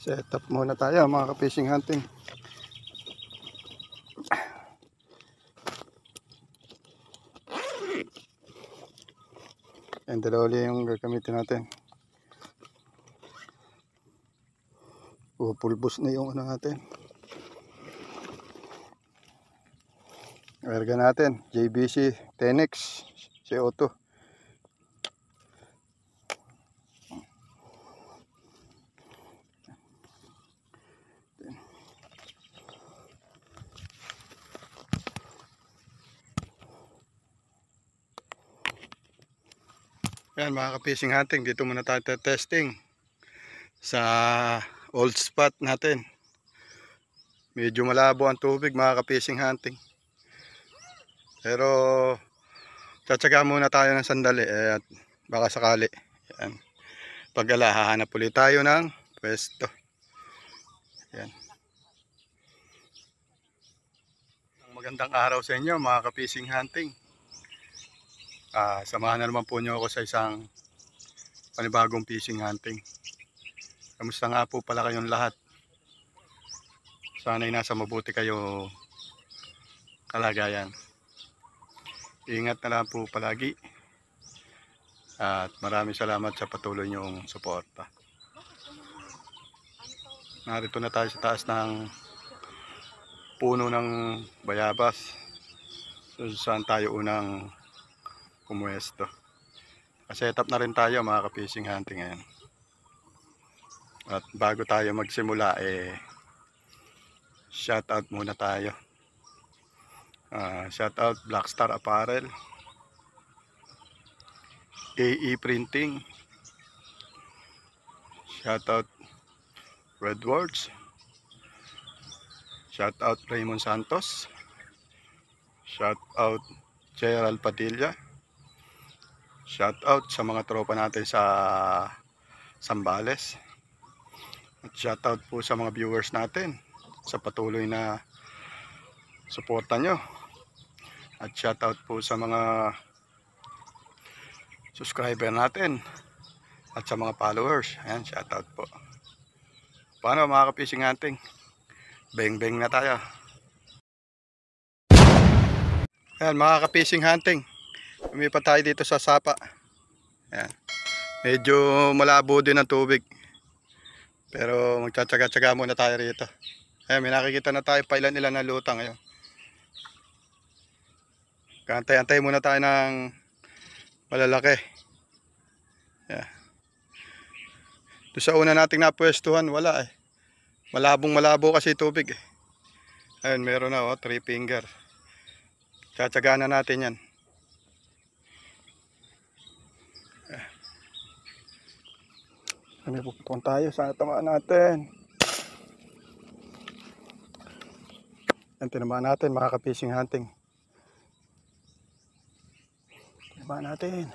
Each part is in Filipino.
Set up muna tayo mga ka-fishing hunting. Yan, dalawa yung gagamitin natin. Pulbos na yung ano natin. Erga natin, JBC 10X CO2. Yan mga ka-fishing hunting, dito muna tayo testing sa old spot natin. Medyo malabo ang tubig mga ka-fishing hunting. Pero tsatsaga muna tayo ng sandali at baka sakali. Yan. Pagala, hahanap ulit tayo ng pwesto. Yan. Magandang araw sa inyo mga ka-fishing hunting. Samahan na naman po nyo ako sa isang panibagong fishing hunting. Kamusta nga po pala kayong lahat? Sana'y nasa mabuti kayo kalagayan. Ingat na lang po palagi. At maraming salamat sa patuloy nyong suporta. Narito na tayo sa taas ng puno ng bayabas. So, saan tayo unang pumuesto. Set up na rin tayo mga ka-fishing hunting ngayon. At bago tayo magsimula shout out muna tayo. Shout out Black Star Apparel, AE Printing, shout out Redwords, shout out Raymond Santos, shout out Gerald Padilla, shout out sa mga tropa natin sa Sambales, at shout out po sa mga viewers natin sa patuloy na suporta nyo, at shout out po sa mga subscriber natin at sa mga followers. Ayan, shout out po. Paano mga ka-fishing hunting? Beng beng na tayo. Ayan mga ka-fishing hunting, lumipat tayo dito sa sapa. Ayan. Medyo malabo din ang tubig, pero magtsatsaga-tsaga muna tayo rito. Ayan, may nakikita na tayo pailan-ilan na lutang ngayon. Kantay-antay muna tayo ng malalaki. Ayan. Doon sa una nating napwestuhan, wala eh. Malabo kasi tubig eh. Ayan, meron na 3 finger. Tsatsagaan na natin yan. Ano, pupuntuan tayo. Sana tamaan natin. Yan, tinamaan natin mga ka-fishing hunting. Tinamaan natin.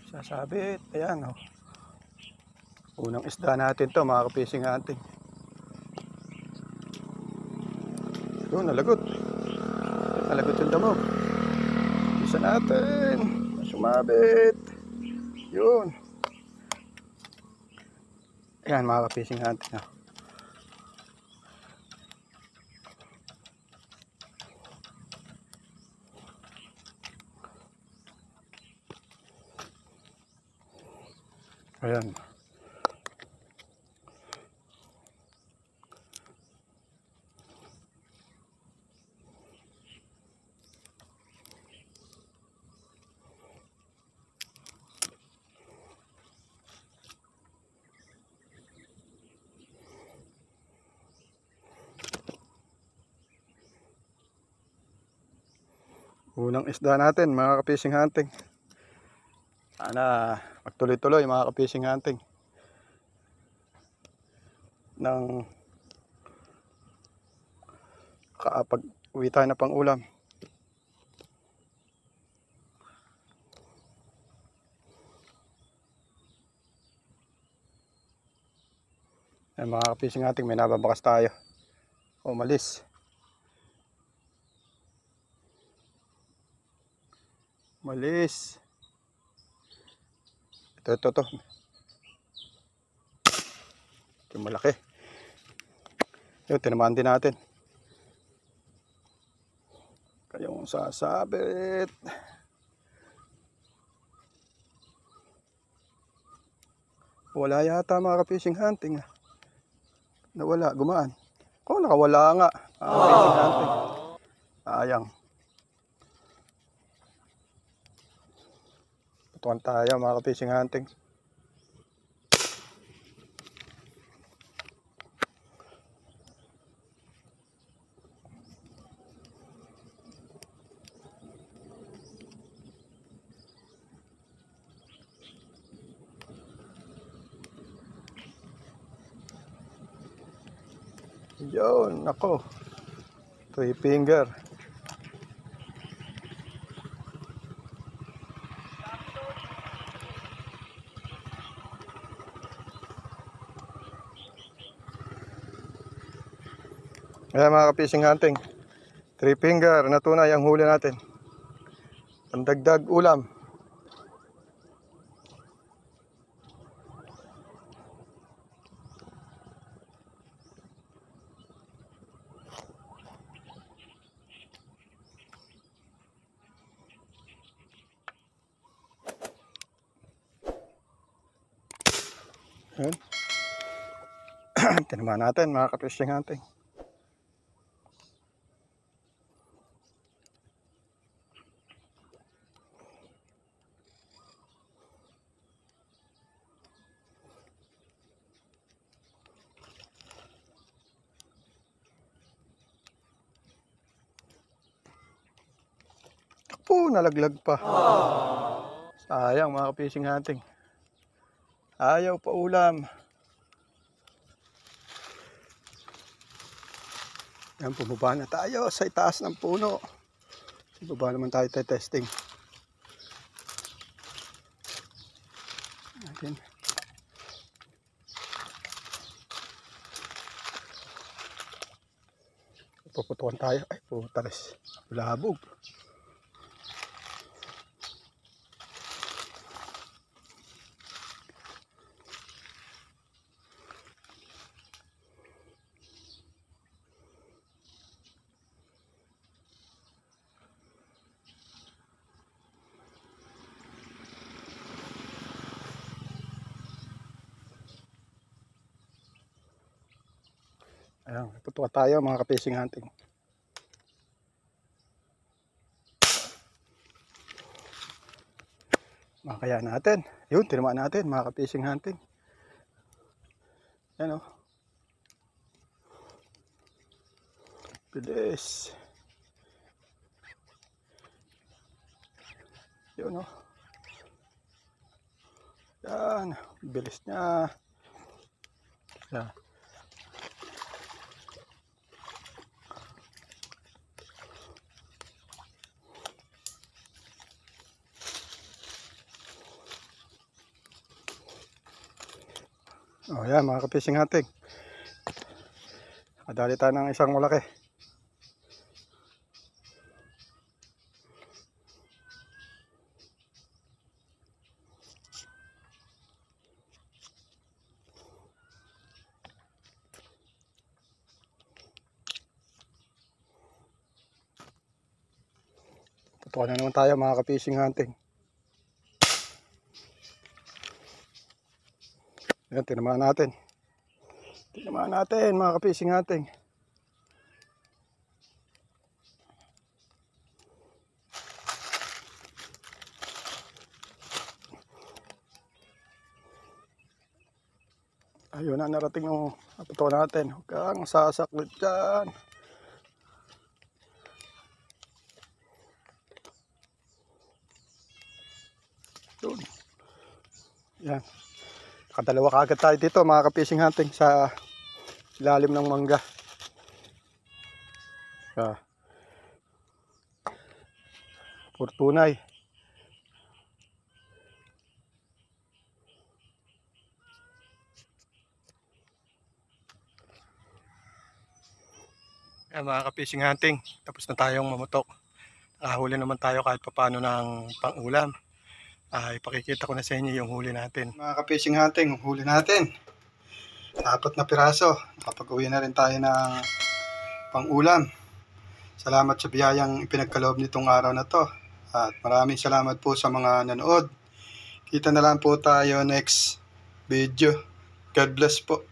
Sasabit. Ayan, oh. Unang isda natin to mga ka-fishing hunting. Yun, nalagot. Nalagot yung damo. Isa natin. Sumabit. Yun. Ayan mga ka-fishing hunting, oh. Ayan. Unang isda natin mga ka-fishing hunting. Sana magtuloy-tuloy mga ka-fishing hunting. Nang pag-uwi tayo na pang ulam. Ayan mga ka-fishing hunting, may nababakas tayo. Umalis. Malis. Ito. Ito malaki. Yun, tinamaan din natin. Kayong sasabit. Wala yata mga ka-fishing hunting. Nawala, gumaan. Kung nakawala nga. Fishing hunting. Sayang. Putukan tayo mga ka-fishing hunting. Yun, nako. 3 finger. Ayan mga ka-fishing hunting. 3 finger na tunay ang huli natin. Pandagdag ulam. Ayan. Tinamaan natin mga ka-fishing hunting. Takpo, nalaglag pa. Sayang mga ka-fishing hunting. Ayaw pa ulam. Yan, bumaba na tayo sa itaas ng puno. Bumaba naman tayo testing. Ayan. Puputukan tayo. Ay, putalis. Labog. Ayan, putukan tayo mga ka-fishing hunting. Makakaya natin. Yun, tinamaan natin mga ka-fishing hunting. Ayan o. Bilis. Yun o. Yan, bilis niya. Yan. Oh, yan mga ka-fishing hunting. Nadali tayo ng isang malaki. Putukan na naman tayo mga ka-fishing hunting. Yan, tinamaan natin. Tinamaan natin mga ka-fishing hunting. Ayun na, narating yung putukan natin. Huwag kang sasaklit dyan. Yun. Yan. Nakadalawa kaagad tayo dito mga ka-fishing hunting sa ilalim ng mangga. Puro tunay. Yan mga ka-fishing hunting. Tapos na tayong mamutok. Huli naman tayo kahit papaano ng pang-ulam. Ipakikita ko na sa inyo yung huli natin. Mga ka-fishing hunting, huli natin. 4 na piraso. Nakapag-uwi na rin tayo ng pang-ulam. Salamat sa biyayang ipinagkaloob nitong araw na to. At maraming salamat po sa mga nanood. Kita na lang po tayo next video. God bless po.